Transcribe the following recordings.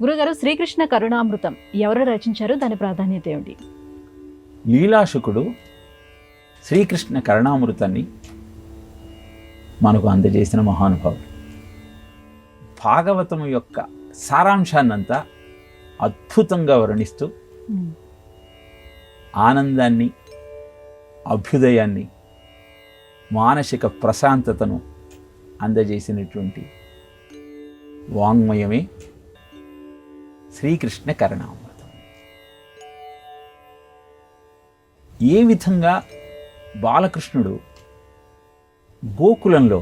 గురుగారు, శ్రీకృష్ణ కరుణామృతం ఎవరు రచించారు? దాని ప్రాధాన్యత ఏమిటి? లీలాశుకుడు శ్రీకృష్ణ కరుణామృతాన్ని మనకు అందజేసిన మహానుభావుడు. భాగవతం యొక్క సారాంశాన్నంతా అద్భుతంగా వర్ణిస్తూ ఆనందాన్ని, అభ్యుదయాన్ని, మానసిక ప్రశాంతతను అందజేసినటువంటి వాంగ్మయమే శ్రీకృష్ణ కరుణామృతం. ఏ విధంగా బాలకృష్ణుడు గోకులంలో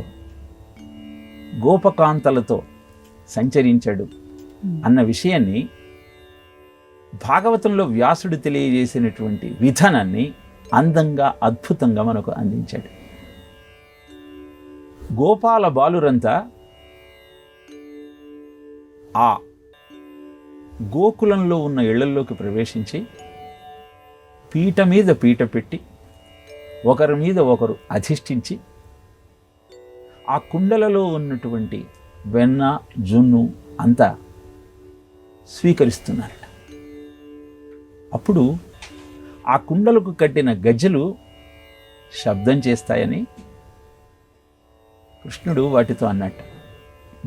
గోపకాంతలతో సంచరించాడు అన్న విషయాన్ని భాగవతంలో వ్యాసుడు తెలియజేసినటువంటి విధానాన్ని అందంగా, అద్భుతంగా మనకు అందించాడు. గోపాల బాలురంతా ఆ గోకులంలో ఉన్న ఇళ్లల్లోకి ప్రవేశించి పీట మీద పీట పెట్టి ఒకరి మీద ఒకరు అధిష్ఠించి ఆ కుండలలో ఉన్నటువంటి వెన్న, జున్ను అంతా స్వీకరిస్తున్నారట. అప్పుడు ఆ కుండలకు కట్టిన గజ్జెలు శబ్దం చేస్తాయని కృష్ణుడు వాటితో అన్నట్టు,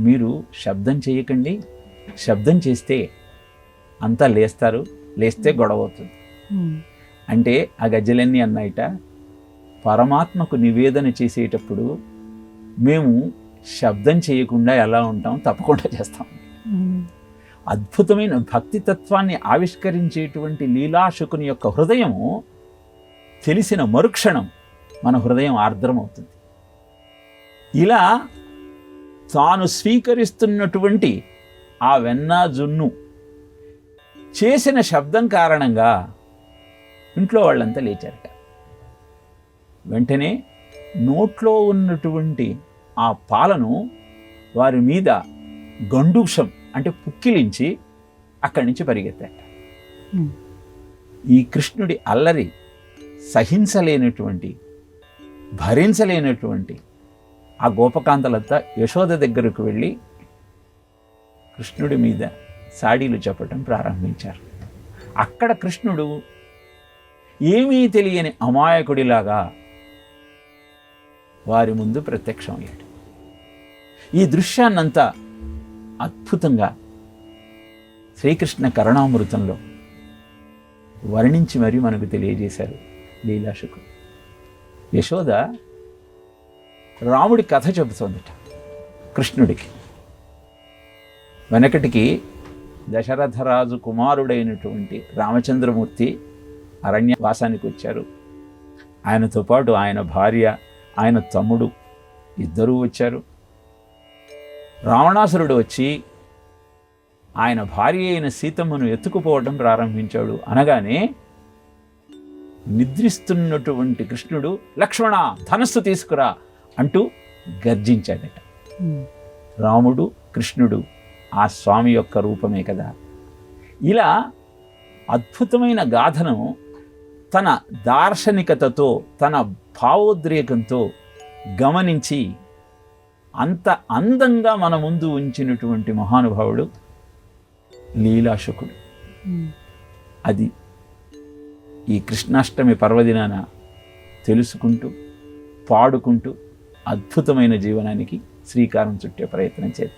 మీరు శబ్దం చేయకండి, శబ్దం చేస్తే అంతా లేస్తారు, లేస్తే గొడవ అవుతుంది. అంటే ఆ గజ్జలన్నీ అన్నాయిట, పరమాత్మకు నివేదన చేసేటప్పుడు మేము శబ్దం చేయకుండా ఎలా ఉంటాం? తప్పకుండా చేస్తాం. అద్భుతమైన భక్తి తత్వాన్ని ఆవిష్కరించేటువంటి లీలాశుకుని యొక్క హృదయము తెలిసిన మరుక్షణం మన హృదయం ఆర్ద్రమవుతుంది. ఇలా తాను స్వీకరిస్తున్నటువంటి ఆ వెన్న, జున్ను చేసిన శబ్దం కారణంగా ఇంట్లో వాళ్ళంతా లేచారట. వెంటనే నోట్లో ఉన్నటువంటి ఆ పాలను వారి మీద గండూషం అంటే పుక్కిలించి అక్కడి నుంచి పరిగెత్తాట. ఈ కృష్ణుడి అల్లరి సహించలేనటువంటి, భరించలేనటువంటి ఆ గోపకాంతలంతా యశోద దగ్గరకు వెళ్ళి కృష్ణుడి మీద సాడీలు చెప్పటం ప్రారంభించారు. అక్కడ కృష్ణుడు ఏమీ తెలియని అమాయకుడిలాగా వారి ముందు ప్రత్యక్షమయ్యాడు. ఈ దృశ్యాన్నంతా అద్భుతంగా శ్రీకృష్ణ కరుణామృతంలో వర్ణించి మరీ మనకు తెలియజేశారు లీలాశుకుడు. యశోద రాముడి కథ చెబుతోందట కృష్ణుడికి. వెనకటికి దశరథరాజు కుమారుడైనటువంటి రామచంద్రమూర్తి అరణ్యవాసానికి వచ్చారు. ఆయనతో పాటు ఆయన భార్య, ఆయన తమ్ముడు ఇద్దరూ వచ్చారు. రావణాసురుడు వచ్చి ఆయన భార్య అయిన సీతమ్మను ఎత్తుకుపోవడం ప్రారంభించాడు. అనగానే నిద్రిస్తున్నటువంటి కృష్ణుడు, లక్ష్మణ ధనస్సు తీసుకురా అంటూ గర్జించాడట. రాముడు, కృష్ణుడు ఆ స్వామి యొక్క రూపమే కదా. ఇలా అద్భుతమైన గాథను తన దార్శనికతతో, తన భావోద్రేకంతో గమనించి అంత అందంగా మన ముందు ఉంచినటువంటి మహానుభావుడు లీలాశుకుడు. అది ఈ కృష్ణాష్టమి పర్వదినాన తెలుసుకుంటూ, పాడుకుంటూ అద్భుతమైన జీవనానికి శ్రీకారం చుట్టే ప్రయత్నం చేద్దాం.